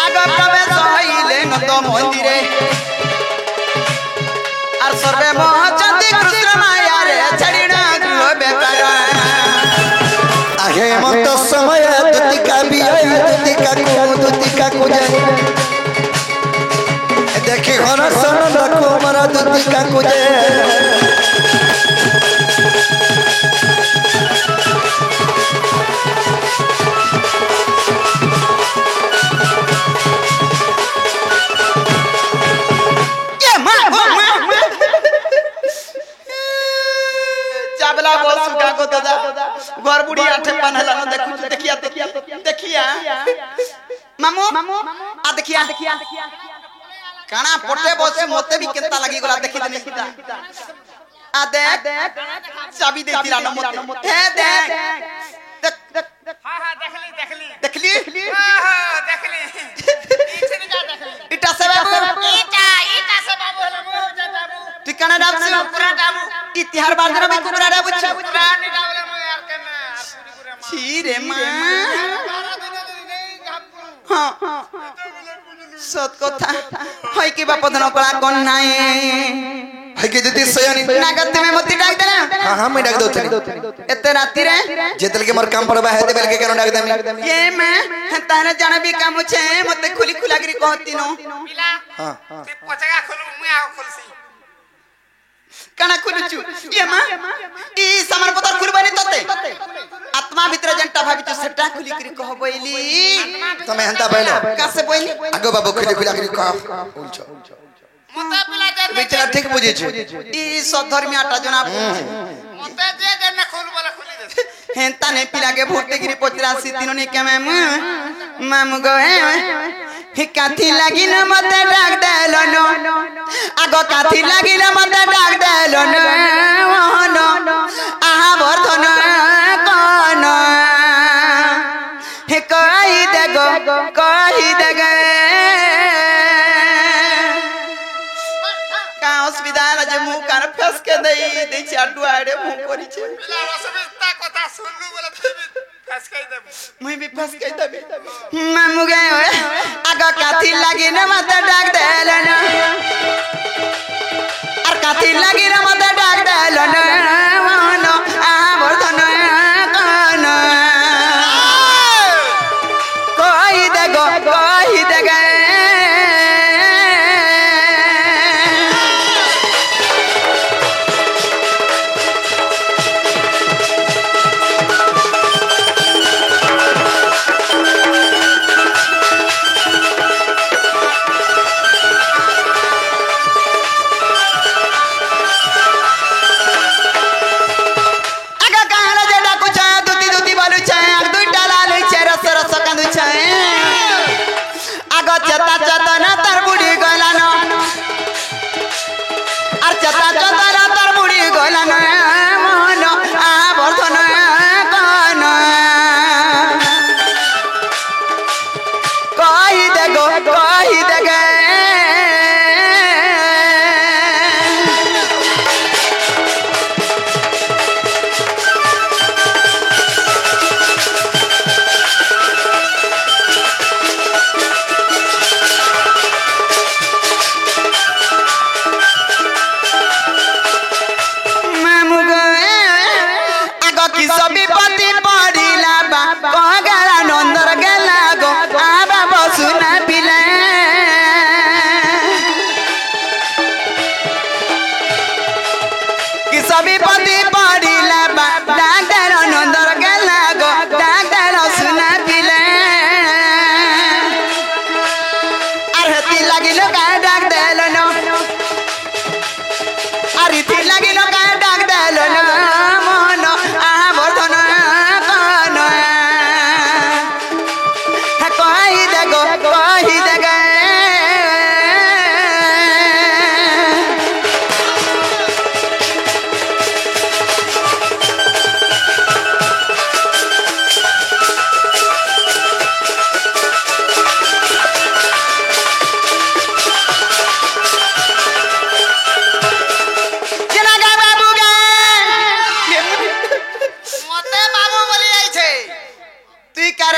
आग प्रवेश हईले नंद मंदिरे और सर्वे मोहचंदी कृष्ण माया रे छड़िना गृह बेकार हेमंत समय दुतिका बिय दुतिका को जाए देखी हर सन रखो मरा दुतिका को जाए चावला बोल सुगा को दादा घर बुढ़ी आठे पनहला न देखु देखिया मामू आ देखिया काना पटे बसे मते भी केता लागि गला देखि देनी सीता आ देख चाबी दे दिला न मते हे देख हां देखली हां देखली इटा से बाबू इटा से बाबू हला मो बाबू ठिकाना डाबू पूरा डाबू इतिहार बाजार में पूरा डाबू पूरा नहीं डाबले मो यार केना पूरी छी रे मां हां सत कथा होय कि बाप धन कला कोन नाय है कि दीदी सयानी नागत में मती डाक देना हां मैं डाक दो एते राती रे जेतल के मोर काम पड़बा है बेल के केन डाक दे ये मैं तारे जाने भी काम छे मते खुली खुलागिरी कहती नो पिला हां ते पचगा खोलू मैं आ खोलसी काना खुलुचु ये मां ई समर पतर खुलबानी तते आत्मा भीतर जंटा भाबिचु सेटा खुली करी कह बोइली तमे हंता बैलो कासे बोइली आगो बाबू खुली खुलागिरी कह उलछो मते पिला जे बेचारा ठीक बुझे छु ई सधर्मी आटा जना मते जे जने खोल बोला खुली दे हेंता ने पिला के भोटगिरी पचरासी तीनो ने के मामू गए ही काथी लागी न मते डाक देलो नो आगो काथी लागी न मते डाक देलो नो ओनो आहा वर्धन कोन हे कहि देगो का असुविधा जे मुंह कार फस के दई चाडू आड़े मुंह करी छे पिला रसविस्ता कथा सुनलु बोले फस कई देब मुई भी फस कई देबी मामू गए आगा काथी लागी न मते डाक देलो न और काथी लागी न मते डाक देलो न ओनो आ वर्धन कोन कहि देगो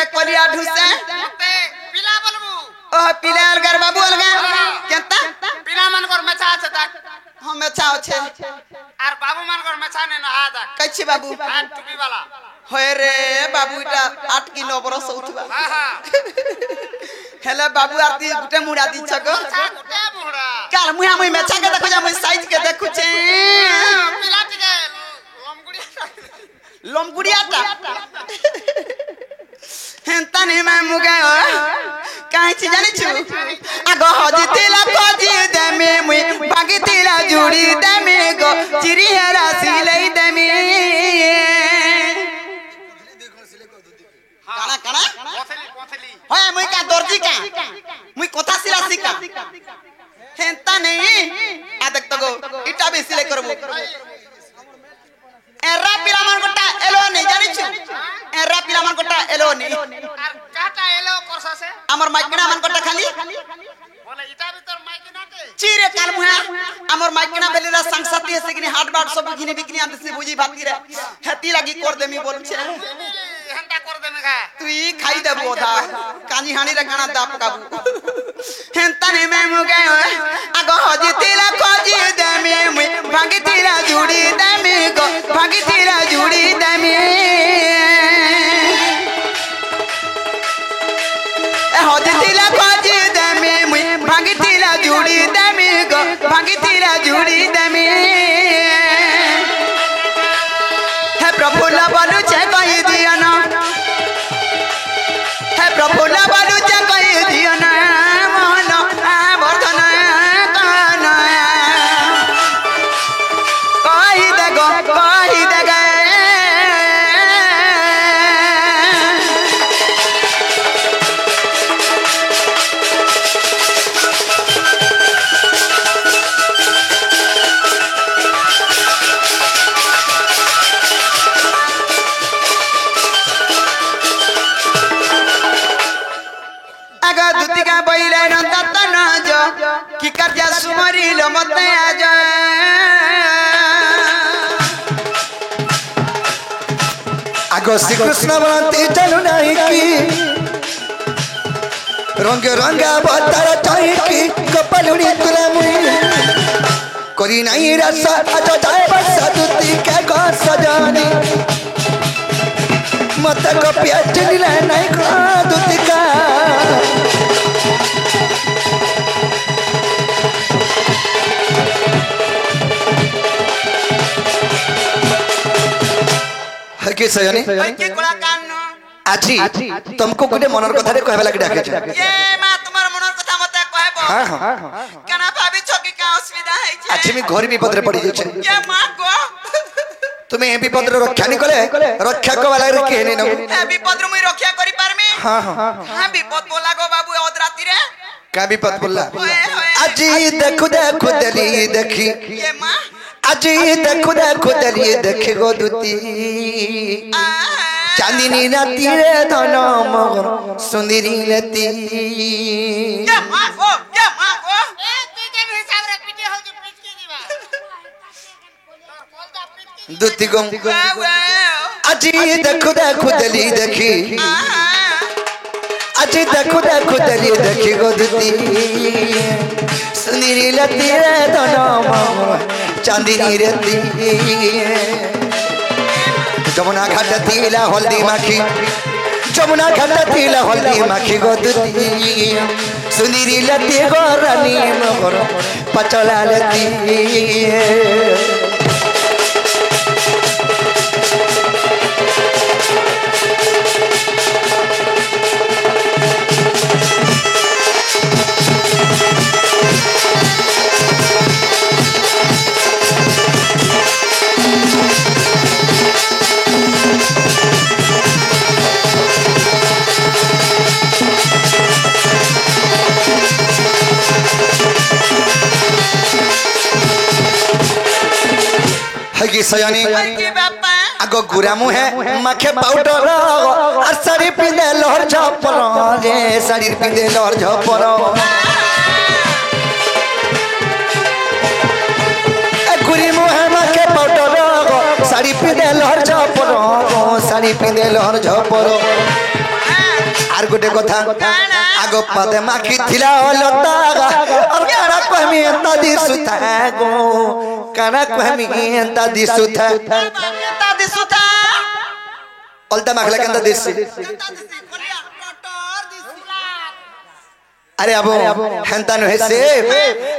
करे कलिया ढुसे मते पिला बोलबू ओ पिला अलगर बाबू अलगा केता पिला मन कर मचा আছে তাক हम अच्छा छे আর বাবু মান कर मचा ने ना आदा कछि बाबू हां टुपी वाला होय रे बाबू इटा 8 किलो बरस उठबा हां हां हेले बाबू आरती गुटे मुड़ा दी छगो सा गुटे मुड़ा काल मुया मुई मेचा के देखो जा मुई साइज के देखु छे पिला टिके लमगुड़ियाटा हेंता नहीं मैं मुगे काहे छि जानि छु आगो हजितिला खोजी देमे मुई भागितिला जुड़ी देमे गो चिरी हेरा सिलाई देमे काना काना कोथली कोथली होय मुई का दर्जी का मुई कथा सिला सिका हेंता नहीं आ देख तो गो इटा भी सिलाई करबो एरा पिला मन गोटा एलो नहीं जानि छु एरा पिला मन गोटा एलो नहीं আর কাটা এলো করছা সে हमर माइकना मन गोटा खाली বলে ইটা ভিতর মাইকি নাতে चिरे काल मुहा हमर माइकना बेलेरा संगसाती है सेकनी हाट बाट सब किने बिकनी आते से बुझी भाती रे हेती लागी कर देमी बोल छे হেন্ডা কর দেবে গা तू ई खाई देबो ओधा कानी हानी रे गाना दाप काबू हेंता ने मैं मुगे आगो हजी तेला खोजी देमे मुई भागी तेरा जुड़ी देमे गो भागी तेरा जुड़ी देमे ए हजी तेला खोजी देमे मुई भागी तेरा जुड़ी देमे गो भागी तेरा जुड़ी देमे हे प्रभु ला बोलू छे कहि दिया ना हे प्रभु ला बोलू छे कहि दिया ना मन वर्धन काना कहि दे गो कहि दे गे आगा दुतिका बैले नंदत न जो की कर्जा सुमरी लो मते आज आगो श्री कृष्ण बनती चलु नहीं की रंग रंगा बतर चाहे की कपलुड़ी तुला मुई करी नहीं रसा अच्छा जाए बसा दुती के को सजानी मत को प्याच नीला नहीं को दुती का हके सयानी के कोला कान आजी तुमको गुडे मनर कथा रे कहबा लागि डाके छ ये मां तुम्हार मनर कथा मते कहबो हां हां कना भाभी छोकी का असुविधा है छे आज मी घर विपद रे पड़ी छै ये मां गो तुम्हें ए विपद रे रक्षा नि कले रक्षा को वाला रे केने न ए विपद रे मुई रक्षा करी पारमी हां हां हां विपद बोला गो बाबू ओद राती रे का विपद बोला ओए ओए आजी देखो देखो दली देखी ये मां आजी देखो देखो दली देखी गो दुती चांदनी राती रे धन मगर सुंदरी राती ये मां गो এ তুই যে হিসাব রে পিটে হল যে পিট কি দিবা কলটা পিট কি दुती गो आजी देखो देखो दली देखी आजी देखो देखो दली देखी गो दुती सुंदरी राती रे धन मगर चांदनी राती जमुना घाट तीला हल्दी माखी जमुना घाट तीला हल्दी माखी गो दुती सुंदरी लती गो रानी मगर पचला लती हगी सयानी के बापा आगो गुरा मुहे माखे पाउडर और साड़ी पिंदे लहर झपर रे साड़ी पिंदे लहर झपर गुरी मुहे माखे पाउडर साड़ी पिंदे लहर झपर साड़ी पिंदे लहर झपर আর গোটে কথা আগ পাদে মাখি থিলা লতা আর কারা কমি এন্তা দিসুতা গো কারা কমি এন্তা দিসুতা অলতা মাখলা কেন্তা দিসি আরে আবো হেন্তানো হেসে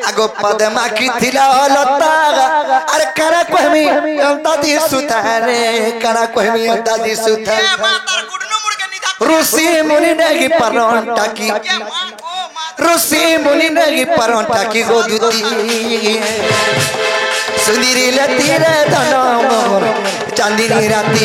আগো পাদে মাখি থিলা লতা আর কারা কমি এন্তা দিসুতা রে কারা কমি এন্তা দিসুতা ऋषि मुनि नगी परन टाकी ऋषि मुनि नगी परन टाकी गोदुती सुंदरी लती रे धन मोर चांदनी राती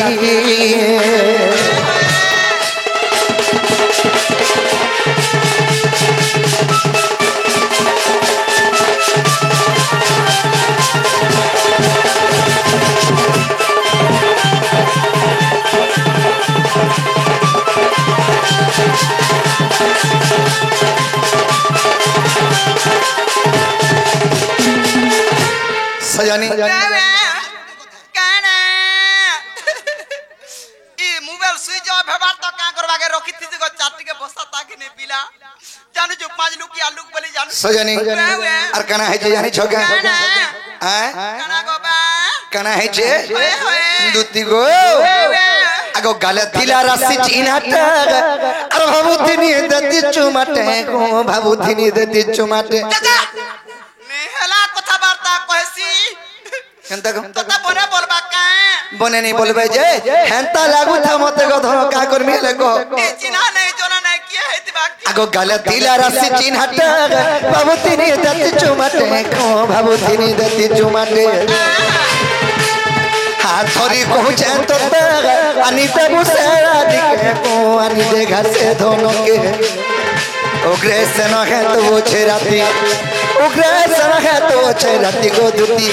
सजानी काने ई मोबाइल स्विच ऑफ हेबार तो का करबा के रखी थी गो चाटी के बसा ताके ने पिला जानू जो 5 लुक की आलू बली जानू सजानी और कना है जे जानी छगा हैं कना गो बा कना है जे दुती गो आगो गालतिला राशि चिन्हट और भाबुथिनी दति चुमाटे गो भाबुथिनी दति चुमाटे मेहला कथा वार्ता कहसी केनता को तता बने बोलबा का बने नहीं बोलबे जे हेंता लागू था मते गो धनो का करमी लगो चिन्हा नहीं जोना नहीं किया हेति बाकी आगो गालतिला राशि चिन्हट भाबुथिनी दति चुमाटे गो भाबुथिनी दति चुमाटे हाथरी पहुंचे तो अनिता बुसेरा दिखे को अनिते घर से दोनों के उग्रे से न है तो वो छेराती उग्रे से न है तो वो छेराती को दुती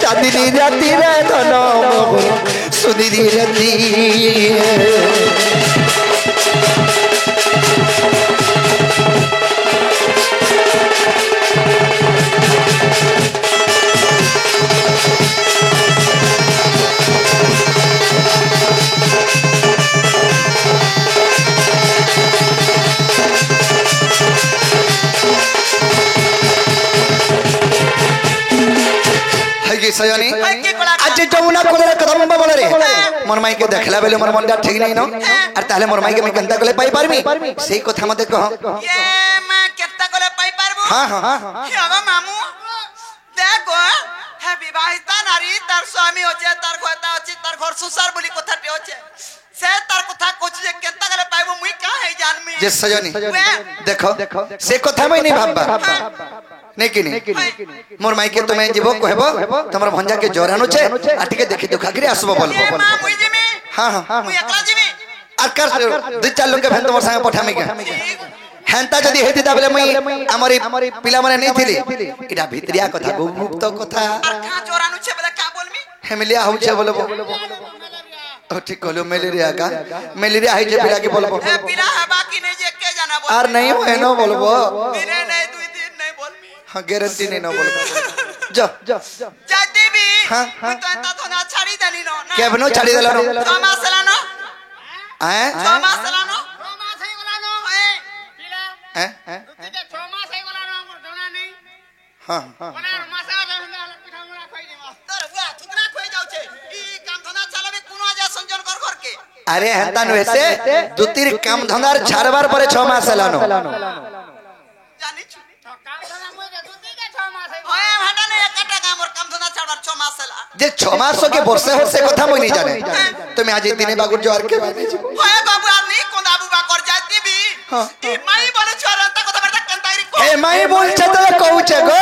चांदनी राती रे दोनों सुधीरी राती सजनी आज जमुना कोले कदम बोले रे मोर माई के देखला बेले मोर मनटा ठीक नहीं न और ताले मोर माई के मैं केनता कोले पाई पारमी सेही कथा मते कह ये मैं केनता कोले पाई पारबो हां हां हे अब मामू देखो हे विवाहिता नारी तार स्वामी होचे तार घरता होचे तार घर सुसार बोली कथाटे होचे से तार कथा कोच जे केनता कोले पाइबो मुई का है जानमी जे सजनी देखो से कथा मैं नहीं भाबबा नहीं कि नहीं मोर माई के तुम्हें जीवो कहबो तमर भंजा के जोरानो छे आटिके देखि दुखा करे आसबो बोलबो मां मुई जेमे हां हां मुई एकला जेमे आकर दु चार लोग के भेन तमर संग पठामी के हेंता जदी हेति दाबले मुई हमरी पिला माने नहीं थिली इडा भितरिया कथा गुप्त कथा और का जोरानो छे बले का बोलमी हेमिलिया हो छे बोलबो ओ ठीक कहलो मलेरिया है जे पिला के बोलबो ए पिला है बाकी नहीं जे के जाना बोल आर नहीं है न बोलबो दिने नहीं 2 दिन नहीं बोलमी हां गारंटी नहीं न बोलबो जा जाती भी हां तो एता तो ना छाड़ी देनी नो ना केबनो छाड़ी देला नो 6 मास लानो हैं 6 मास लानो 6 मास है गलानो ए पिला हैं तुके 6 मास है गलानो हमर जोना नहीं हां हां बना मासा हमरा पिठा हमरा खोई देबा तर बुआ थुकना खोई जाउ छे ई काम धंधा चलाबे कोनो आजा संजन कर घर के अरे हेंता नु ऐसे दुतिर काम धंधार छाड़बार परे 6 मास लानो जानी छु तो काम धंधा मोय के तुके 6 मास है ओए हटा ने एकटा काम और काम धंधा छाड़बार 6 मास ला जे 6 मास के वर्षे वर्षे कथा मैं नहीं जाने तुम आज दिने बागुर जोर के ओए बाबू आदमी कोंदा बुबा कर जाती भी ई माई बोले छोरंता कथा बरता कंतारी को ए माई बोल छे तो कहू छे गो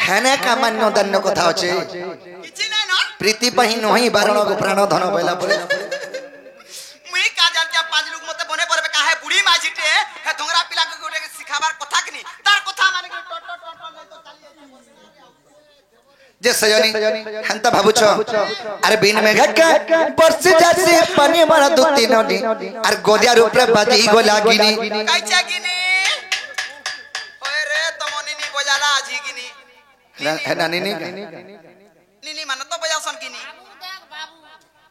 हेने का मान्य दन्य कथा होचे किछि नै न प्रीति पही नही बारण गो प्राण धन बैला परे मुई का जान जा 5 लोग मते बने परबे काहे बुढ़ी माझिटे हे धोंगरा पिला के गोटे के सिखाबार कथा कनी तार कथा माने के टट टट टट नहीं तो चली जे सजनी हंता भाबुछ अरे बिन में घक्का बरस जासे पानी मारा दुती नदी और गोदिया ऊपर बाजी गो लागिनी काइचा गिनी ओए रे तमनी नी बजाला आजी गिनी है नानी नी नीनी मन तो बजासन गिनी बाबू देख बाबू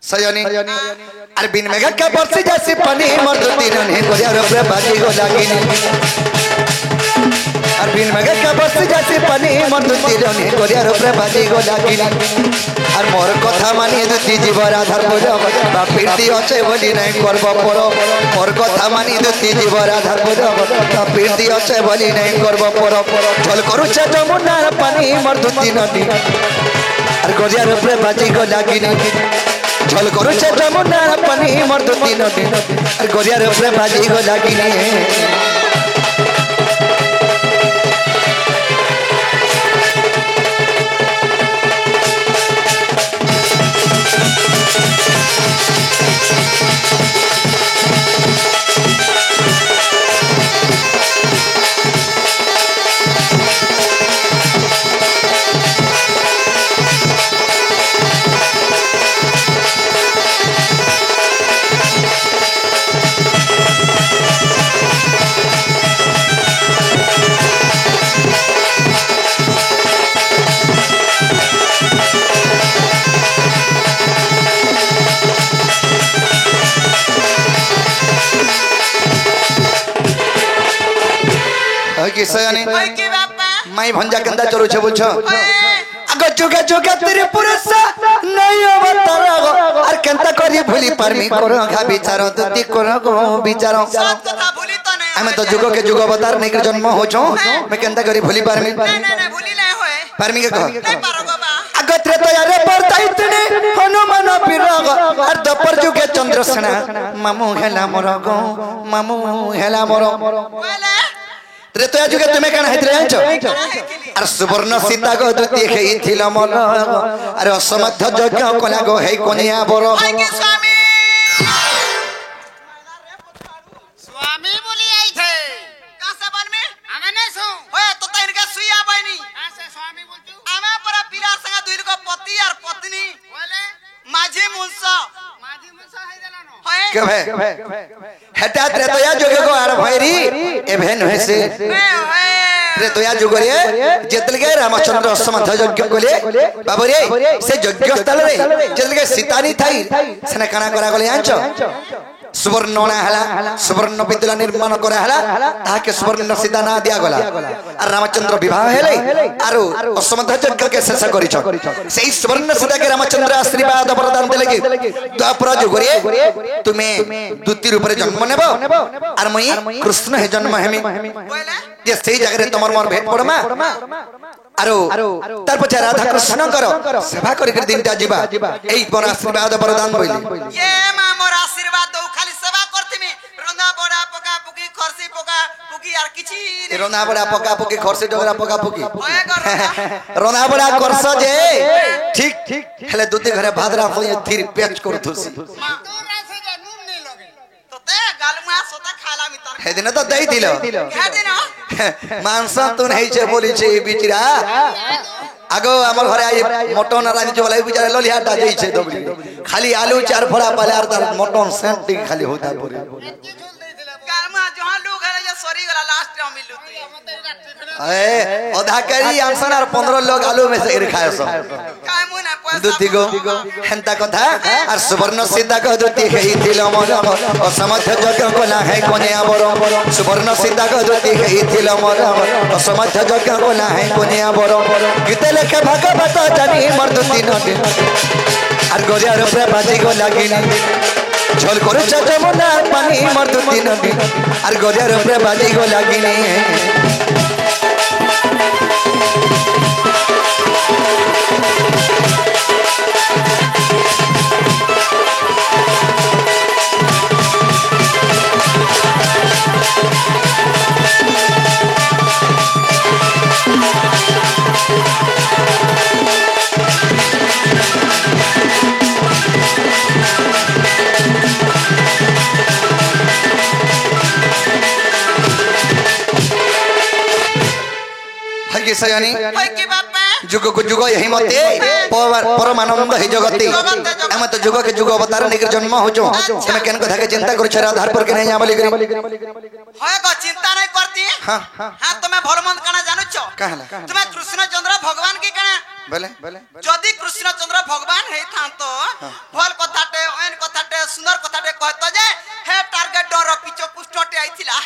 सजनी अरे बिन मेघ का बरसी जैसी पानी मर्द तीनों ने गोरिया रे बाजी गो लागिनी और बिन मेघ का बरसी जैसी पानी मर्द तीनों ने गोरिया रे बाजी गो लागिनी और मोर कथा मानी दुती जीवर आधार बोलो बापीती अच्छे बोली नहीं करब परो मोर कथा मानी दुती जीवर आधार बोलो बापीती अच्छे बोली नहीं करब परो झल करू छे जमुनार पानी मर्द तीनों ने और गोरिया रे बाजी गो लागिनी झल करू छे जमुनार पानी मर्द तीनों ने और गोरिया रे बाजी गो लागिनी माई भंजा कंदा चलो छे बोलछो अगो जुगे जुगे तेरे पुरुष नहीं अवतार और कंता करी भूली परमी करो घा विचारो तुति करो गो विचारो सब कथा भूली तो नहीं हमें तो जुगो के जुगो अवतार नहीं कर जन्म हो छो मैं कंता करी भूली परमी नहीं भूली नहीं होए परमी के कहो नहीं पारो बाबा अगो त्रे तो यारे परताई तने हनुमान पिरग और दोपर जुगे चंद्रसेना मामू हेला मोर गो मामू हेला मोर बोले त्रेतया जुगे तुम्हें कण हेतरे जानछो अरे सुवर्ण सीता को दुती हेई थिला मन अरे असमर्थ यज्ञ कोला गो हेई कोनिया बरो के स्वामी स्वामी बोली आई थे कहां से बन में हमें नहीं सु ओए तो इनका सुइया बनी कहां से स्वामी बोलतू आमा पर पीला संग दुइर को पति और पत्नी बोले माझी मुंसा है देलानो होए के भे हेटा त्रेतया जुगे को आर भैरी एभेन होइसे त्रेतया जुगे रे जेतल के रामचंद्र असमर्थ यज्ञ कोले बाबू रे से यज्ञ स्थल रे जेतल के सीतानी थाई सेना कणा करा गले जानछो सुवर्ण हला सुवर्ण विद्युला निर्माण करा हला ताके सुवर्ण सीता ना दिया गला और रामचंद्र विवाह हेले आरो असमर्थ यज्ञ के शेष करिछ सेई सुवर्ण सीता के रामचंद्र आशीर्वाद वरदान देले कि द्वापर जुग रे तुमे द्वितीय रूप रे जन्म नेबो और मई कृष्ण हे जन्म हेमी जे सेई जगह रे तमर मोर भेट पड़मा आरो तार पछे राधा कृष्ण करो सेवा करि के दिनटा जीवा एई पर आशीर्वाद वरदान बोली ये मां मोर आशीर्वाद दो खाली सेवा करती में रोंदा बड़ा पका पुकी खरसी पका पुकी यार किछि रोना बड़ा पका पुकी खरसी डोगरा पका पुकी होए कर रोना बड़ा करस जे ठीक हेले दुती घरे भादरा होय थिर पेच करथुसी दूर से जे नून नहीं लगे तो ते गालमा सोता खाला मितर हे दिन तो दई दिलो कह देना मांस तू नहीं छे बोली छे बिचरा आगो हमर घरे आई मटन रानी जो वाला बिचारा ललिया दा जई छे दबली खाली आलू चार फड़ा पालार तार मटन सेंटी खाली होता पूरी गालमा जहां लोग घरे जे सरी वाला लास्ट में मिलु ए ओधा करी आंसन और 15 लोग आलू में से खाए सब काय मुना पैसा दुती गो हेंता कथा और सुवर्ण सीता को दुती हेई थिलो मन असमर्थ यज्ञ कोला है कोने आबरो सुवर्ण सीता को दुती हेई थिलो मन असमर्थ यज्ञ कोला है कोने आबरो गीते लेखे भागवत जानी मर्द तीन दिन और गोरिया रे बाजी को लागिनी झल करू छ जमुना पानी मर्द तीन दिन और गोरिया रे बाजी को लागिनी सयानी होय के बापा जुग को जुग यही मते परमानंद हे जगते हम तो जुग के जुग अवतार लेकर जन्म हो जो તમે કેન কথা के चिंता करू छरा आधार पर के नहीं बोली करी होय गो चिंता नहीं करती हां हां तुम्हें भलमंद काना जानु छ कहला तुम्हें कृष्ण चंद्र भगवान की काना बोले जदि कृष्ण चंद्र भगवान हे था तो भल कथाटे ओन कथाटे सुंदर कथाटे कहतो जे हे टारगेट डर पिछो पुष्टटे आइथिला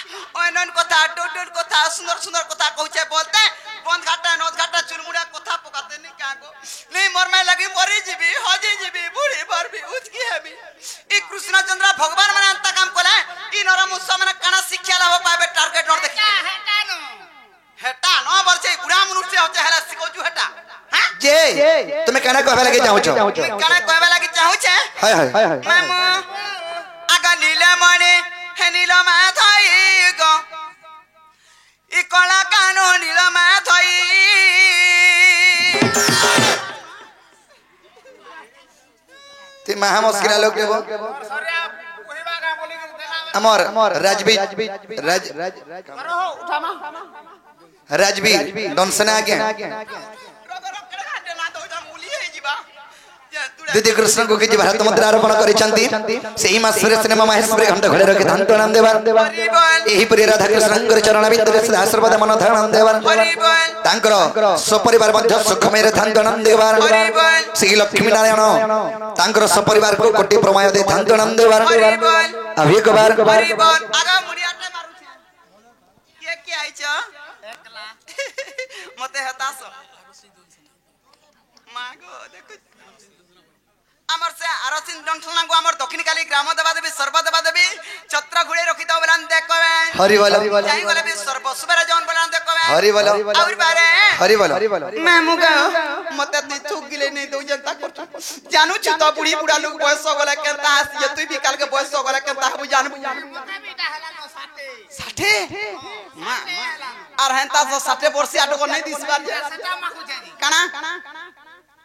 ओन कथा डोड कथा सुंदर सुंदर कथा कहूचे बोलते बंद घाटा नोद घाटा चुरमुड़ा कथा पकाते नहीं कागो नहीं मोर में लगी मरी जीबी हजी जीबी बूढ़ी बरबी उचकी हेबी ई कृष्ण चंद्र भगवान माने अंत काम कोला ई नरम उत्सव माने काना शिक्षा लाभ पाबे टारगेट नोड देखि हेटा न बरछे बुढ़ा मनुष्य होचे हला सिकोजू हेटा हां जे তুমি কেন কইবা লাগি যাও છો काना कहबे लागि चाहू छे हाय हाय मामू आगा नीले मणे हे नील माथई गो ई कला कानो नील माथई ती महा मुश्किल लोग देबो हमर राजवीर राजवीर दंसना आगे दीदी कृष्ण को किछि भारत मंत्र आरोपण करिसंती सेही मासरे सिनेमा महेश्वरी घंटा घड़े रखे धंतो नाम देवार एही परि राधा कृष्णंकर चरण बिंदुरे सदा सर्वदा मन ध्यान देवार तांकर सपरिवार मध्य सुखमय रे धंतो नाम देवार श्री लक्ष्मी नारायण तांकर सपरिवार को कोटि प्रमाय दे धंतो नाम देवार अब एक बार आगा मुड़ियाटे मारू छे के आइछ एकला मते हतास मागो देखो अमर से आरसिन जंक्शन को अमर दक्षिण काली ग्राम देवा देवी सर्व देवा देवी छत्र घुड़े रखी तो बलान देखवे हरि बोलो जाई गले भी सर्व सुबेरा जौन बलान देखवे हरि बोलो और बारे हरि बोलो मैं मुगा मते ती थुक गिले नहीं दो जनता को जानू छु तो बुढ़ी बुढ़ा लोग बयस गले केता हसिए तू भी काल के बयस गले केता हबु जानू बेटा हला नो 60 मां और हंता तो 60 वर्ष आटो को नहीं दिस बार सटा माखु जानी काना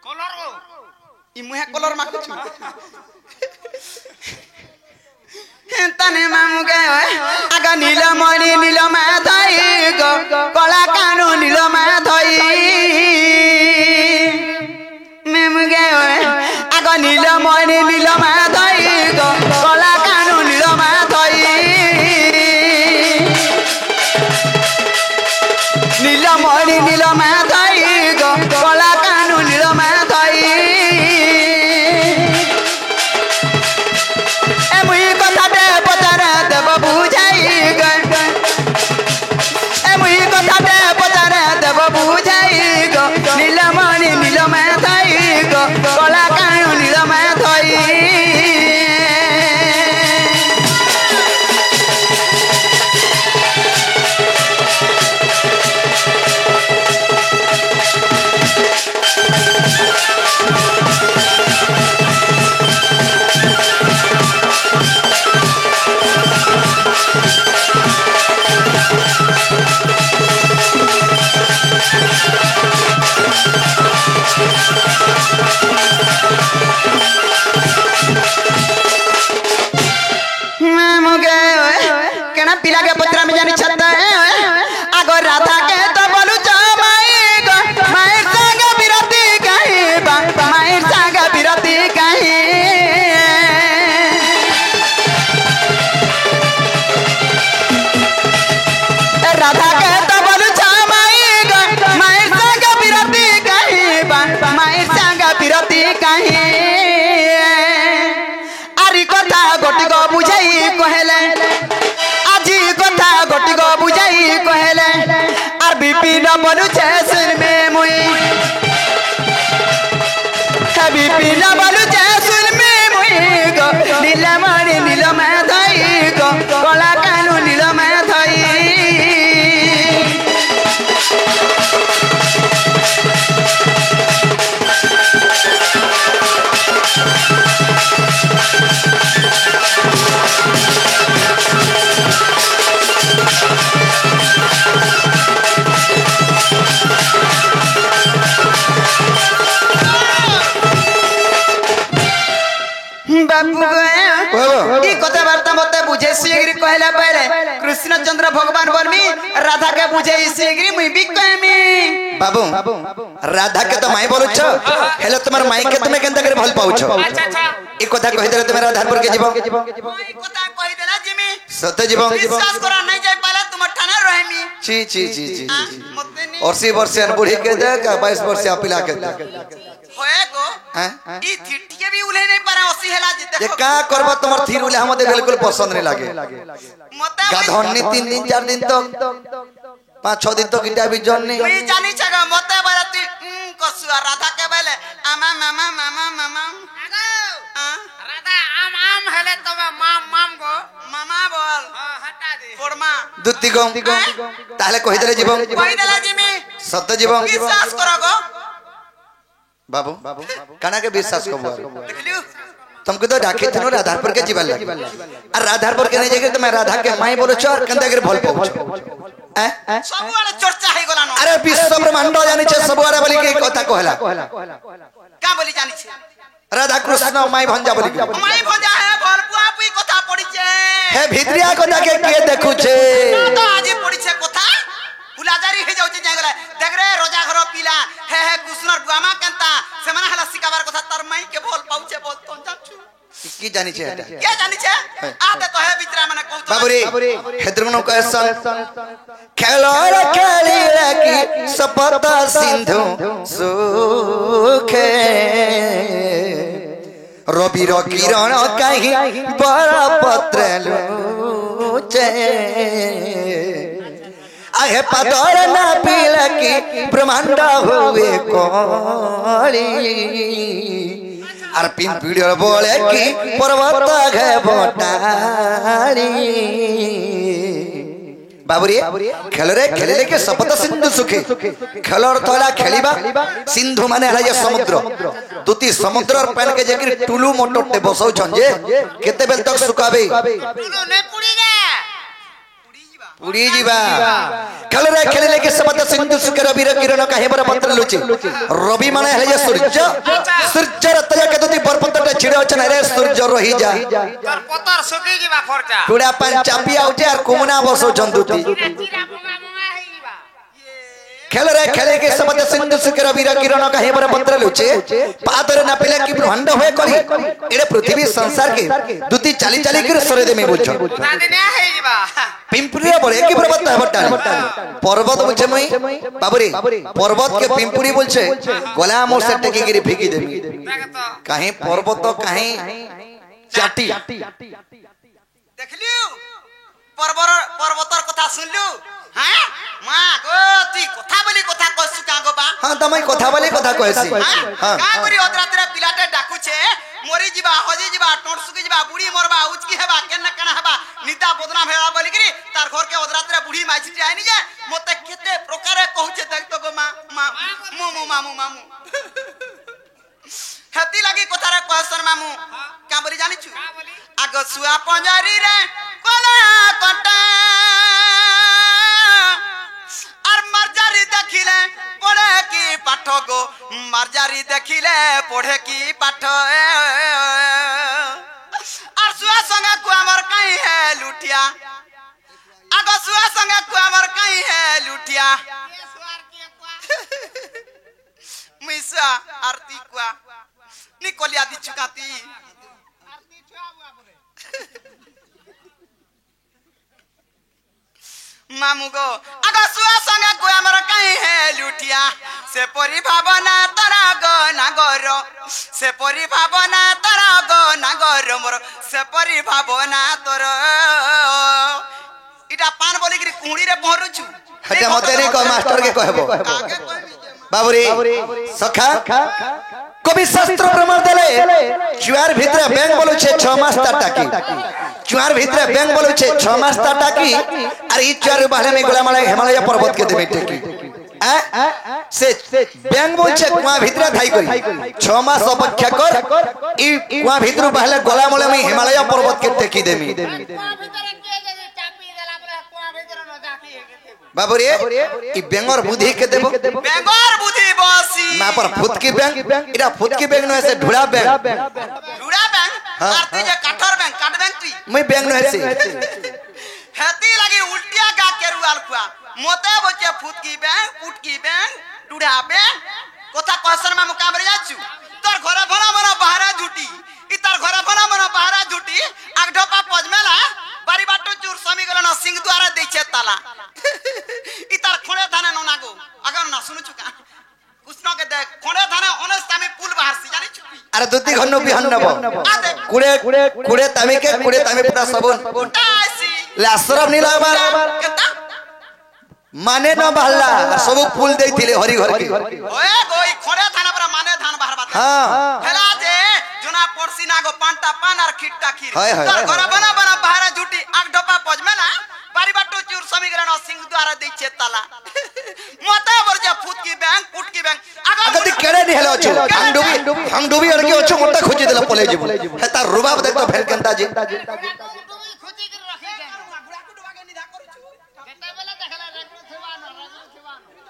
कलर को ई मुहे कलर माखु छु तने मामू गए आगा नील मणि नील माधई गो कला कानु नील माधई मामू गए आगा नील मणि नील माधई गो कला कानु नील माधई नील मणि नील माधई गो कला कानु नील माधई नीलमणि नील माधई गो कला कानु नील माधई केना पिला के पत्रा में जानी छत्ता आगो राधा के तो बोलू च माई गो माई संग बिरती कहीं बा माई संग बिरती कहीं राधा के तो बोलू च माई गो माई संग बिरती कहीं बा माई संग बिरती कहीं आरी कथा गोटी गो बुझाई कहले आजी कथा गोटी गो बुझाई कहले आर विपिन बनु जैसन में मुई विपिन बनु जैसन में मुई गो नीलमणि नील माधई गो कला कानु नील माधई सीगिरी कहला पहले कृष्णचंद्र भगवान वर्मी राधा के बुझे सीगिरी मुई भी कहमी बाबू राधा के तो माई बोलुछ हेले तुम्हार माई के तुमे केनता करे भल पाउछ ई कथा कहि देले तुमे राधापुर के जीवो ई कथा कहि देला जिमी सत्य जीवो विश्वास करा नहीं जाय पाला तुम ठाना रहमी ची ची ची ची 80 वर्ष बूढ़ी के दे का 22 वर्ष पिला के दे होए गो ई थिटिए भी उले नहीं पारा 80 हेला जे ये का करबो तुमर थीर उले हमते बिल्कुल पसंद नहीं लागे मते गाधन 3 दिन 4 दिन तो 5-6 दिन तो गिटा भी जन नहीं मुई जानी छगा मते बाराती कसुआ राधा के बेले आमा मामा मामा मामा राधा आम आम हेले तबे माम माम गो मामा बोल हटा दे फोड़मा दुत्ती गो ताले कहि देले जीवो कहि देला जिमी सत्य जीवो विश्वास करो गो बाबू काना के विश्वास को देखलियो तुमको तो डाके तनो राधापुर के जीवन लगे और राधापुर के नहीं जाके तो मैं राधा के माई बोलो छ और कंदा के भल पाउछ सब वाला चर्चा हे गला न अरे विश्व ब्रह्मांड जानि छ सब वाला बोली के कथा कहला का बोली जानी छे राधा कृष्ण माई भंजा बोली माई भजा है भरपुआ पुई कथा पड़ी छे हे भित्रिया कथा के देखु छे तो आज पड़ी छे कथा फुलाजारी हे जाउ छे जागला देख रे रोजा घर पिला हे कृष्णर बुआमा केनता से माने हला सिकाबार कथा तर माई के भल पाउछे बोल तो जानछु की जानि छे क्या जानी छे आते तो है भितरा माने कहू तो बाबूरी हेद्रनो कहसन खेलो रे खेली रे की सपत सिंधु सुखे रवि रो किरण कहीं बड़ा पत्र लूचे आहे पदर ना पील की ब्रह्मांड हुए कोली और पिंपीड़ बोले की पर्वत है बोटारी बाबूरी खेलरे खेले के सपत सिंधु सुखे खेलर तोला खेलिबा सिंधु माने हला ये समुद्र दुती समुद्र और पैन के जेकि टुलू मोटोटे बसौ छन जे केते बेल तक सुकाबे टुलू ने पुड़ी जा उड़ी जीवा खेलरे खेले के सपत सिंधु सुखे रवि रे किरण काहे बर पत्र लुची रवि माने हला ये सूर्य सूर्य रतया के दुती बरपतटे छिड़े छन रे सूर्य रही जा तोर पतर सुकी जीवा खर्चा टुडा पान चापिया उठे और कुमना बसौ छन दुती जीरा मुंगा मुंगा हे जीवा खेलरे खेले के समत सिंधु सुखे रवि रे किरण काहे बर पत्र लुचे पादर ना पिले की ब्रह्मांड होए करी एडे पृथ्वी संसार के दुती चाली चाली के सरे दे में बुझ दादी ने हे जीवा पिंपुरिया बोले की पर्वत है बट्टा पर्वत बुझे मई बाबूरी पर्वत के पिंपुरी बोलछे गोला मोर से टेकी गिरी फेकी देबी देख तो काहे पर्वत काहे चाटी देखलियो पर्वतर कथा सुनलु हैं मां गो ती कथा बोली कथा कहसु का गो बा हां तमई कथा बोली कथा कहसी हां का करी ओतरातरे पिलाटे डाकू छे मोरी जीवा हजी जीवा टोट सुकी जीवा बुढ़ी मोरबा उचकी हेबा केन केन हेबा निता बदना भेड़ा बोली करी तार घर के ओतरातरे बुढ़ी माइछि जाय नि जे मते केते प्रकारे कहूचे देख तो गो मां मामू मामू मामू हेती लगी कथारे कहसन मामू का बोली जानि छु आगो सुआ पंजारी रे कोला कटा আর মারজারি দেখিলে পড়ে কি পাঠ গো মারজারি দেখিলে পড়ে কি পাঠ আর সুয়া সঙ্গে কু আমার কাই হে লুটিয়া আগ সুয়া সঙ্গে কু আমার কাই হে লুটিয়া মিসা আরতি কুয়া নিকলিয়া দি চুকাতি আরতি ছুয়া বাবরে मामू गो आग सुआ संगे को हमर काई है लुटिया से परि भावना तारा गो नागर से परि भावना तारा गो नागर मोर से परि भावना तोर इटा पान बोली कि कुड़ी रे पहरु छु हटे मते रे को मास्टर के कहबो बाबूरी सखा कवि शास्त्र प्रमाण देले चुआर भितरे बैंक बोलु छे 6 मास टाकी चुआर भितरे बैंक बोलु छे 6 मास टाकी और ई चुआर बाहरे में गोलामाला हिमालय पर्वत के देबे टेकी से बैंक बोल छे कुआ भितरे धाई करी 6 मास अपेक्षा कर ई कुआ भितरु बाहले गोलामाला में हिमालय पर्वत के टेकी देमी बाबूरी ई बेंगर बुद्धि के देबो बेंगर बुद्धि बसी ना पर फुदकी बैंक इरा फुदकी बैंक न ऐसे ढुड़ा बैंक ढुड़ा बैंक आरती जे काठर बैंक काट बैंक तुई मैं बैंग न हेसी हेती लगी उल्टिया गा के रुआल खुआ मोते बचे फुटकी बैंग टुडा बैंग कोथा क्वेश्चन में मुकाम रे जाचू तोर घरे भरा मना बाहरा झूठी इ तार घरे भरा मना बाहरा झूठी आग ढोपा पजमेला बारी बाटो चूर समी गला न सिंह द्वारा देछे ताला इ तार खोड़े थाने न नागो अगर ना सुनु चुका कृष्ण के देख खोड़े थाने अनेस्ता में पुल बाहर सी जानी चुकी अरे दुती घन्नो बिहन नबो कुड़े तामी के कुड़े तामी पुरा सबन उटासी लासरब नीला बार केता माने न बहला सब फूल देथिले हरि घर के ओए गोई खोड़े थाने पर माने धान बाहर बात हां हेला जे जोना पड़सी नागो पांटा पान और खिट्टा खीर हाय, हाय, तोर हाय, घरे बना बना बाहर झूठी आग ढोपा पजमेला बारी बाटो चूर समी गला न सिंह द्वारा देछे ताला मोता बरजा फुटकी बैंक अगर ती केड़े नि हेलो छु हम डूबी अड़ के ओछु मोटा खोजी देला पले जीव हेता रुबाब देख तो फेर केंता जी खुची कर रखी के गुड़ाकू डुबा के निधा करू छु बेटा बेला देखला रेगुलर सेवान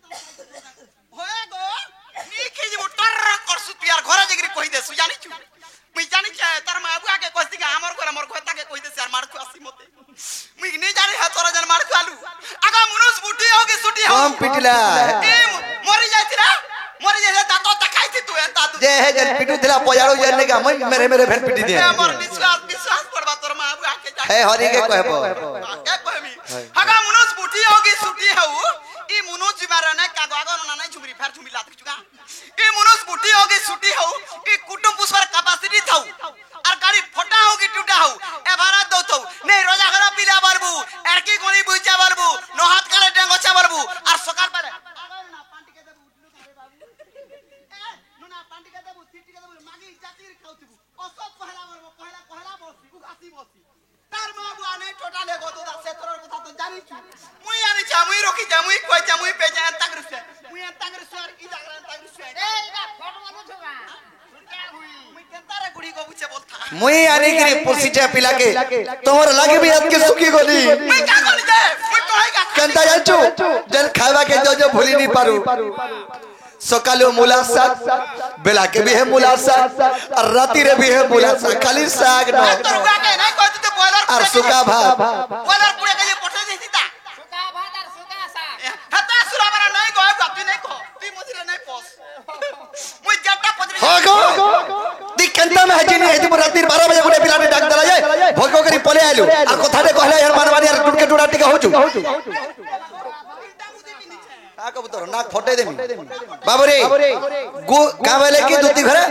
होए गो नी खिज उटर कर सुपियार घरे जगरी कहि दे सु जानी छु मुई जानी छ तार माबुआ के कहती के हमर घरता के कहि दे यार मार को आसी मते मुई नहीं जानी है तोरा जन मार को आलू आगा मनुष्य बुटी होगी सुटी हो हम पिटला मरी जाती रे मरी जाए दातो तकाई थी तू एता तू जे है जन पिटू दिला पयाड़ो जन का मैं मेरे भेर पिटी दे हमर विश्वास पड़बा तोर माबुआ के जा है हरि के कहबो के कहमी आगा मनुष्य बुटी होगी सुटी हो ई मनुष्य मारे ने का गागो ना नहीं झुमरी फेर झुमी लात चुका ई मनुष्य बुटी होगी सुटी हो ई कुटुंब पुष्पर कैपेसिटी थाउ और गाड़ी फटा हो कि टूटा हो ए भारत दो तो नहीं रोजा घर पीला बरबू एरकी गोली बुइचा बरबू नो हाथ काले डेंगोचा बरबू और सकाल पर ना पांटी के देबू ए नुना पांटी के देबू सिटी के देबू मागी जातीर खाउतबू ओ सब पहला बसी उगासी बसी तार माबू आने टोटाले गो तो से तोर कथा तो जानी छु मुई आनी छ मुई रोकी जा मुई कोइ जा मुई पे जा तक रुसे मुई तक रुसे और ई जागरा तक रुसे ए इका फोटो वाला छुगा सुनता हुई मुई केतारे गुड़ी को बुचे बोलता मुई आनी गिरी पुरसी चा पिला के तोर लागे भी आज के सुखी गोली मुई का कोनी दे मुई कोई का केंता जानचू जन खावा के जो भूली नहीं पारू सकालो मुलाकात बेला के भी है मुलाकात और राती रे भी है मुलाकात खाली साग न तरुआ के नहीं कोई तो बॉयलर और सुका भात बॉयलर पूरे के पठे दे सीता सुका भात और सुका साग हता सुरा बरा नहीं गो गप्पी नहीं को तू मुझरे नहीं पोस मुई जट्टा पजरी हो गो दी केंता में हजी नहीं है राती 12 बजे गुडे पिला डाक दला जाए भोको करी पले आलू और कथा दे कहला यार मानवानी यार टुटके टुड़ा टिका होचू आ कबूतर नाक फटे देमी बाबू रे गु का बेले की दुती घरे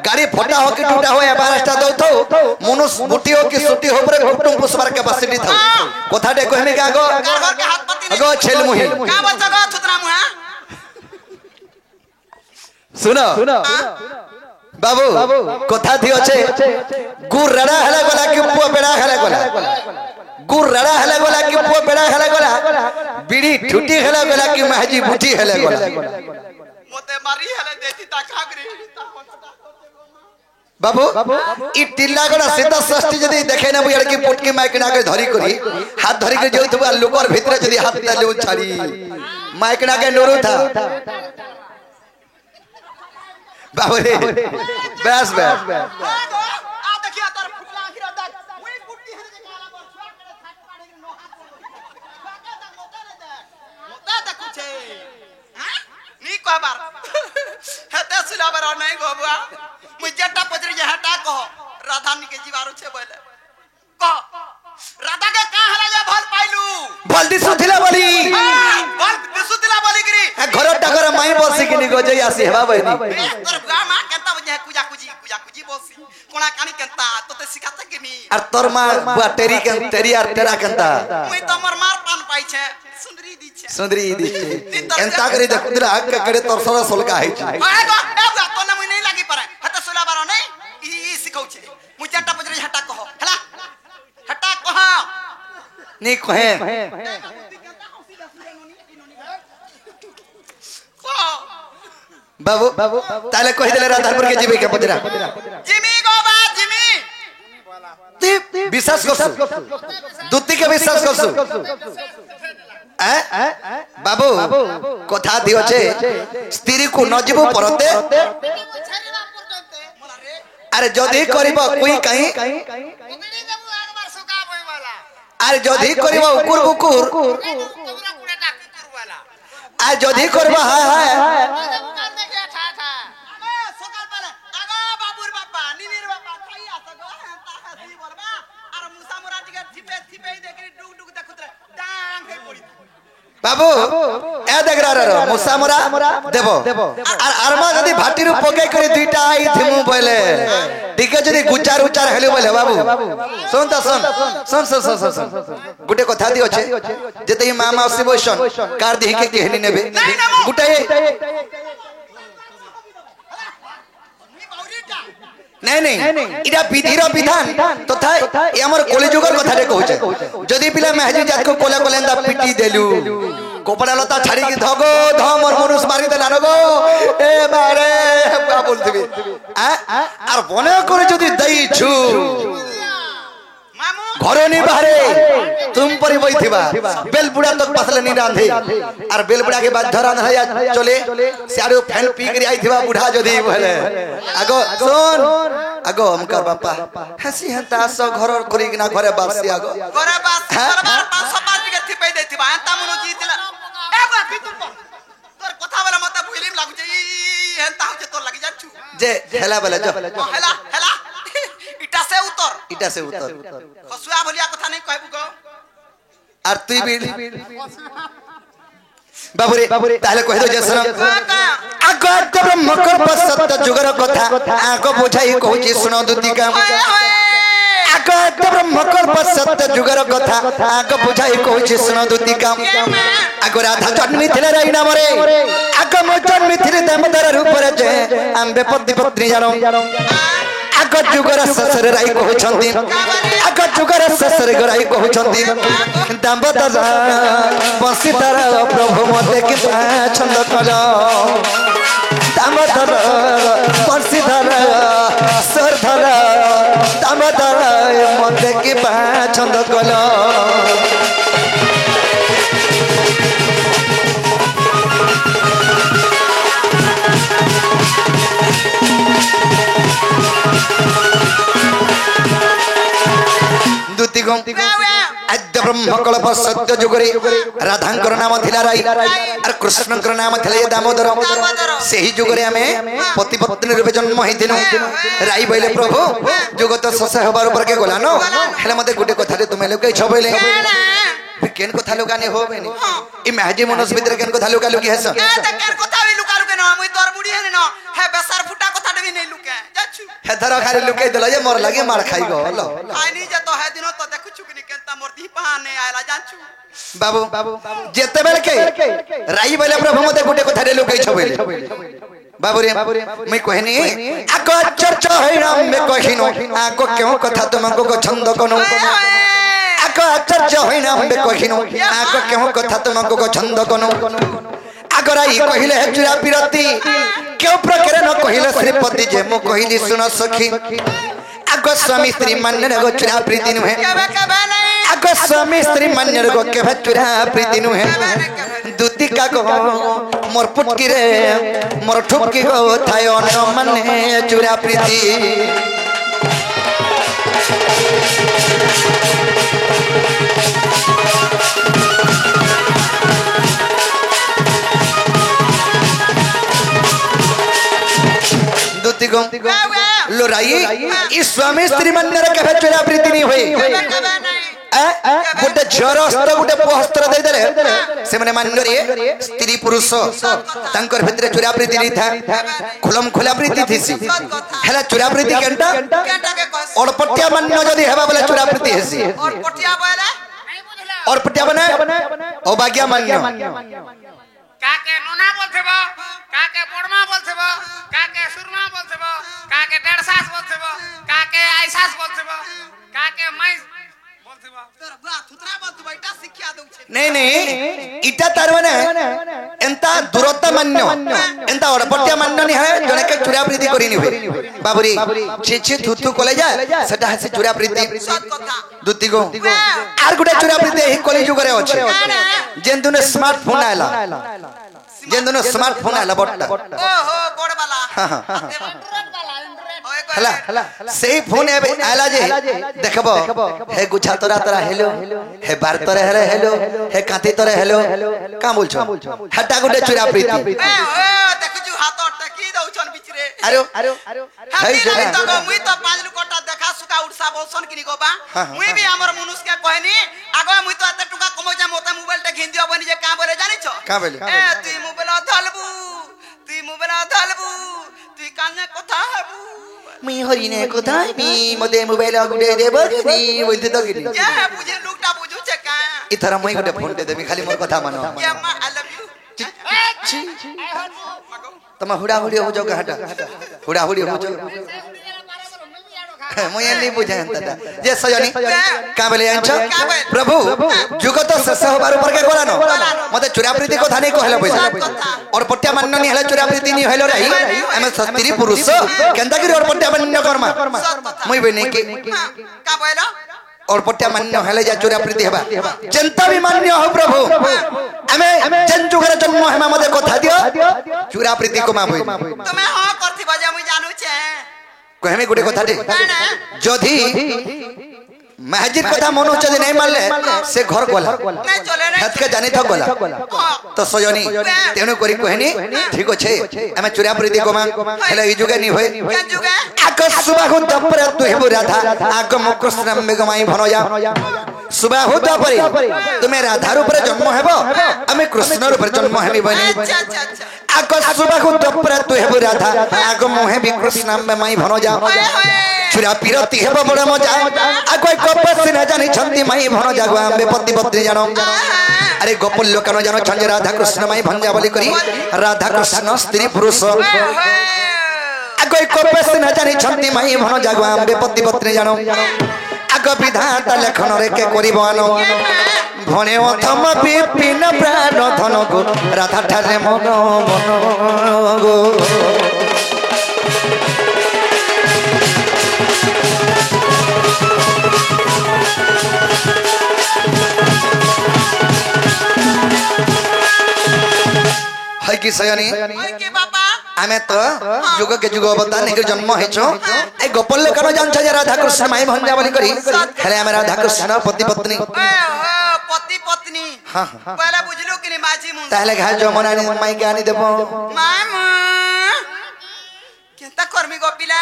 गाड़ी फटा हो कि टूटा हो या बारस्टा दो थो मनुष बुटी हो कि सुटी हो पर कुटुंब पुष्पर कैपेसिटी था कथा दे कहमी का गो घर के हाथ पति गो छेल मुही का बच्चा गो थुतरा मुहा सुनो बाबू कथा थी अच्छे गुर रड़ा हला गला कि पुआ बेड़ा हला गला गुर रड़ा हला गला कि पुआ बेड़ा हला गला बीड़ी ठुटी हला गला कि महजी बुटी हला गला मोते मारी हले देती ता खागरी बाबू ई टिल्ला गड़ा सीधा षष्ठी जदी देखे ना बुयार की पुटकी माइक ना के धरी करी हाथ धरी के जोइथबा लोकर भीतर जदी हाथ डाले छाड़ी माइक ना के नोरू था बाबू रे बस आ देखिया तोर फुटला आखिर दाग मुई कुट्टी हरे के काला पर छुआ करे थाक पाड़े के नो हाथ छुआ के मोता दे कुछे हां नी को बार हते सुला बार नहीं गो बुआ मुई जट्टा पजरी जे हटा कहो राधा नी के जीवारो छे बोले कह राधा के का हला जे भल पाइलू भल्दी सुथिला बोली भल सुथिला बोली गिरी घर टाकर माई बसी कि नी गजई आसी हेबा बहनी तोर बुआ मां केता बजे कुजा कुजी बोसी कोना कानी केता तोते सिखाते कि नी और तोर मां बुआ टेरी और टेरा केंता मुई तो मोर मार पान पाई छे सुंदरी दी केंता करी देख तेरा हक के करे तोर सरा सोलका है छी आए गो ए बुआ तो ना मुई नहीं लागी परे हते सुला बारो नहीं ई सिखौ छे मुई जट्टा पजरी हटा कहो हला हटा कहो नी कहे बाबू ताले कहि देले राधापुर के जीवे के पजरा जिमी गो बा जिमी ती विश्वास करसु दुत्ती के विश्वास करसु बाबू कथा दियो छे स्त्री को न जीवो परते अरे जदि करबो कोई कहीं उगड़ी देबू एक बार सुका होई वाला अरे जदि करबो उकुर बुकुर तोरा कुड़े डाक कुकुर वाला आ जदि करबो हाय हाय कर देखिया ठा ठा अबे सकाल वाला आगो बाबूर बापा निनीर बापा खाई आसगो हेंता हसी बोलबा और मुसा मुरा टिके थिपे थिपे देखि डुग डुग देखुत डांग हे पड़ी बाबू ए देख रो मुसा मोरा देबो और अरमा जदि भाटी रु पके करे दुईटा आई थिमु बोले टिके जदि गुचार उचार हेले बोले बाबू सुन त सुन गुटे कथा दी अछि जते ही मामा से बोसन कार देहि के केहनी नेबे गुटे नहीं नहीं इरा विधिर विधान तथा ये हमर कलिजुगर कथा रे कहूचे जदि पिला महजी जात को कोला कोलेंदा पिटी देलु गोपड़ा लता छाड़ी की धगो धम और मनुष्य मारी दे नानगो ए बारे का बोलथिबी आ और बने करे जदि दई छु मामू घरे बाहरे तुम परी बैठिबा बेलबुड़ा तक पसले नहीं रांधे और बेलबुड़ा के बाद धरा धया चले सियारो फैन पी के आइथिबा बुढ़ा जदी भले आगो सुन आगो हमकर बापा हसी हंता सो घर करी ना घरे बासी आगो घरे बास सरबार 505 के थिपे देथिबा एंता मनो जीतला एगो भीतर पर तोर कथा वाला मत भूलिम लागु जे एंता हो जे तोर लागि जाछु जे हेला बेला जो हेला हेला इटा से उतर खसुआ भलिया कथा नहीं कहबू गो और तू भी बाबूरे ताले कह दो जसर आगो ब्रह्म कर सत्य जुगर कथा आगो बुझाई कहूची सुनो दुतिका आगो ब्रह्म कर सत्य जुगर कथा आगो बुझाई कहूची सुनो दुतिका आगो राधा जन्मी थिले रही नाम रे आगो मो जन्मी थिले दामोदर रूप रे जे आंबे पति पत्नी जानो आगो जुगर ससुर राई कहउछंती आगो जुगर ससुर गराई कहउछंती दामोदर बंशीधर प्रभु मते कि छंद कलो दामोदर बंशीधर सरधर दामोदर मते कि छंद कलो आद्य ब्रह्म कल्प सत्य जुगरे राधांकर नाम थिला राई और कृष्णकर नाम थिले दामोदर सेही जुगरे हमें पति पत्नी रूपे जन्म होइथिनु राई बोले प्रभु जुग तो ससे हबार ऊपर के गला नो हेले मते गुटे कथा रे तुमे लोके छ बोले केन कथा लोकाने होबेनी ई महजी मनुष्य भीतर केन कथा लोका लोकी हस ए त केन कथा वे लुका रुके न मुई तोर बुढ़ी है न हे बेसर फुटा कथा देबी नहीं लुके जाछु हे धर खाली लुके देला जे मोर लागे मार खाई गो लो आई नहीं जे तो है दिनो तो देखु चुकनी केनता मोर दीपाने आयला जाछु बाबू जेते बेल के राई बोले प्रभु मते गुटे कथा रे लोके छ बोले बाबूरे मैं कहनी आको चर्चा है राम में कहिनो आको क्यों कथा तुमको को छंद कोनो आको चर्चा है राम में कहिनो आको क्यों कथा तुमको को छंद कोनो अगर आई कहिले है चुरा पिरती क्यों प्रकार न कहिले श्रीपति जे मो कहिली सुन सखी आको स्वामी स्त्री मान्य गो चुरा प्रीति नु है आको स्वामी स्त्री मान्य गो के चुरा प्रीति नु है दुतिका को मोर पुटकी रे मोर ठुपकी गो थाय न माने चुरा प्रीति दुतिको लोराई ई स्वामी स्त्री मान्य रे के चुरा प्रीति नहीं होई गोटे झर अस्त्र गोटे पहस्त्र दे देले से माने मानरे स्त्री पुरुष तांकर भितरे चुरा प्रीति नहीं था खुलम खुला प्रीति थीसी हेला चुरा प्रीति केनटा अड़पटिया मान्य जदी हेबा बोले चुरा प्रीति हेसी अड़पटिया बोले नहीं बुझला अड़पटिया बने अभाग्या मान्य काके नोना बोलथेबो काके बड़मा बोलथेबो काके सुरमा बोलथेबो काके डेढ़सास बोलथेबो काके आइसास बोलथेबो काके मैं बोलथेबो तोर बा थुतरा बोल तू बेटा शिक्षा दउ छे नहीं इटा तारवने एंता दूरता मान्य एंता अड़पटिया मान्य नहीं है जने के चुरा प्रीति करी नहीं हुए बाबूरी छी थुथु कोले जा सेटा हसे चुरा प्रीति सत कथा दुती को आर गुटे चुरा प्रीति ही कली जुगरे अछि जेन दुने स्मार्टफोन आला जेन दुने स्मार्टफोन आला बट्टा ओहो बड़ वाला हां एंड्रॉइड वाला एंड्रॉइड ओए हला सेही फोन एबे आला जे देखबो हे गुछा तोरा तोरा हेलो हे बार तोरे हेलो हेलो हे कांती तोरे हेलो का बोल छ हटा गुडे चुरा प्रीति ए ओ देखु जु हाथ टकी दउछन बिचरे अरे हाई जगह तो मुई तो 5 लुकटा देखा सुका उड़सा बोलसन किनी गोबा मुई भी हमर मनुष्य के कहनी आगो मुई तो एते टुका कमो जा मोता मोबाइल टा घिन दियो बनी जे का बोले जानि छ का बोले ए तू मोबाइल धलबू तू काने कथा हबू मी हरिने कथा मी मते मोबाइल गुडे देबो नी बोलते तो गिनी या बुझे लोकटा बुझू छ का इथरा मई गुडे फोन दे देबी खाली मोर कथा मानो या मा आई लव यू तमा हुडा हुडी हो जो हटा हुडा हुडी हो जो মই এলি বুঝান দাদা যে সজনি কা বলে আনছো প্রভু যুগত শেষ হবার উপর কে গলানো মতে চুরাপ্রীতি কথা নাই কহলো পয়সা और पट्टिया मान्य नहीं हले चुराप्रीति नहीं हलो रही हम स्त्री पुरुष केंदा की और पट्टिया मान्य कर्मा मुई बने के का बोलो और पट्टिया मान्य हले जा चुराप्रीति हेबा जनता भी मान्य हो प्रभु हमें जन जुगर जन्म हेमा मते कथा दियो चुराप्रीति को मा होई तुम्हें हां करथि बजा मुई जानू छे कहमे गुडे कथा दे जदी महजिद कथा मन होचे जे नहीं मानले से घर गोला नहीं चले रे हत के जानि थक गोला तो सजनी तेनु करी कहनी ठीक छे हमें चुराप्रीति को मा हेले ई जुगे नी होय क्या जुगे आकाश सुबाहु तपरे तु हेबु राधा आगम कृष्ण बेगमाई भनया सुबाहु तपरे तुमे राधा रूप रे जन्म हेबो हमें कृष्ण रूप रे जन्म हेबी बनी अच्छा आकाश सुबाहु तपरे तु हेबु राधा आगम हे भी कृष्ण बेगमाई भनया चुरा पिरती हेबो बड़ मजा आगो कपस न जानि छंती माई भन जागवा बे पति पत्नी जानो अरे गोपल लोकन जानो छंजे राधा कृष्ण माई भंजा बोली करी राधा कृष्ण स्त्री पुरुष आगो कपस न जानि छंती माई भन जागवा बे पति पत्नी जानो आगो विधाता लेखन रे के करिबानो भने अथम विपिन प्राण धन गो राधा ठारे मन गो है कि सयनी के बाबा आमे तो जुग के जुग अवतार निकर जन्म हेछो ए गोपाल लोकन जानछ जे राधा कृष्ण माई भंजा बोली करी हेले हम राधा कृष्ण पति पत्नी पति पत्नी हां पहला बुझलो कि माझी मुंह ताले घा जो मनानी माई के आनी देबो मामा केता कर्मी गोपिला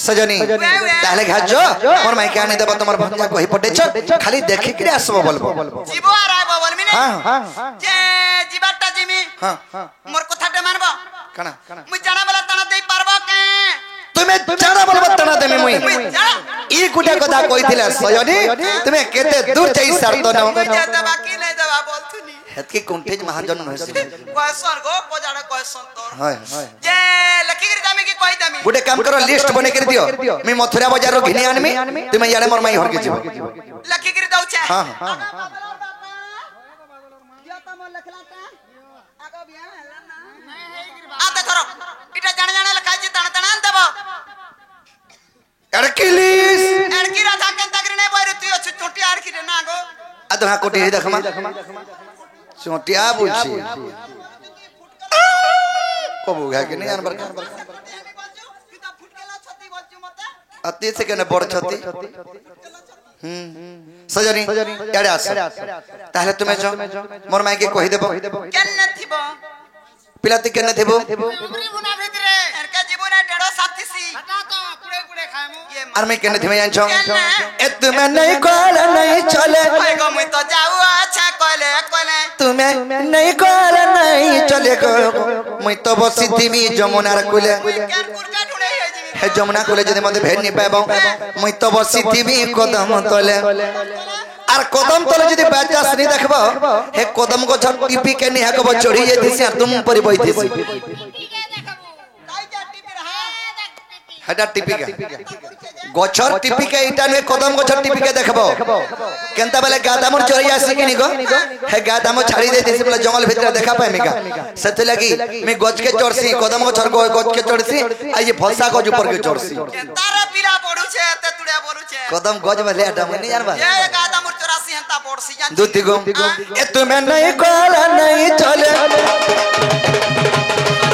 सजनी ताले घा जो मोर माई के आनी देबो तमर भंजा कहि पटेछ खाली देखि के आसबो बोलबो जीवो आराय बबन मिने हां जे जीवाटा जिमी हां मोर कथाटे मानबो कना मु जाना वाला तना देई पारबो के तुमे जाना बोलबो तना देमी मुई ई गुडा कथा कहिथिला सजनी तुमे केते दूर जाई सरत न जे दबा की नै दबा बोलथुनी हेतके कुंठेज महाजन होसी क्वेश्चन गो पजाड़ा क्वेश्चन तोर हाय जे लकीगिरी दामी की कहि दामी गुडे काम करो लिस्ट बने कर दियो मैं मथुरा बाजार रो घिनी आनमी तुमे याडे मोर माई हर के जीव लकीगिरी दउ छे हां आते करो इटा जाने जाने लखाई जी तण तण देबो अड़किलिस एड़की राधा केंता करी नै बोइरु तू छु छोटी आड़की रे ना गो अदहा कोटी देखमा छोटिया बुझी को बुगा के नहीं जानबर अति से केने बड़ छती सजनी याडे आस ताले तुमे जो मोर माई के कहि देबो केने थिबो पिलाती केने थिबो उमरी बुना भितरे एरका जीवन डेढ़ो साथीसी हटा तो पुड़े पुड़े खाएमु ये और मैं केने थिबे जानछो ए तुमे नहीं कॉल नहीं चले भाई गो मैं तो जाऊ अच्छा कोले कोले तुमे नहीं कॉल नहीं चले गो मैं तो बसी थीमी जमुनार कुले क्या कुरका ढूंढे है जी हे जमुना कुले जदि मते भेट नहीं पाबो मैं तो बसी थीमी कदम तले आर कदम तले जदि बाचास नहीं देखबो हे कदम को छट टीपी के नहीं हकबो चढ़ी जे दिसे तुम परि बैठिसी हेटा टीपी के गछर टीपी के इटा ने कदम गछर टीपी के देखबो केनता बेले गादामर चढ़ी आसी कि निको हे गादाम छाड़ी दे दिसे बेले जंगल भीतर देखा पाएमिका सेते लगी मैं गछ के चढ़सी कदम गछर गछ के चढ़सी आ ये फलसा गछ ऊपर के चढ़सी तारा पीरा पड़ू छे ते तुड़े बोलू छे कदम गछ में ले आटा मैं नहीं जानबा ये गादामर 84 हंता पड़सी जान दूती गो ए तुम्हें नहीं कॉल नहीं चले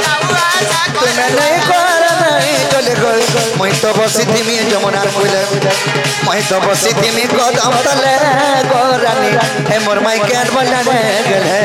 जाऊ अच्छा तुम्हें नहीं कॉल नहीं चले गो মই তো বসি থিমি যমুনার কইলে মই তো বসি থিমি কদম তলে গো রানী হে মোর মাই কেন বলানে গেলে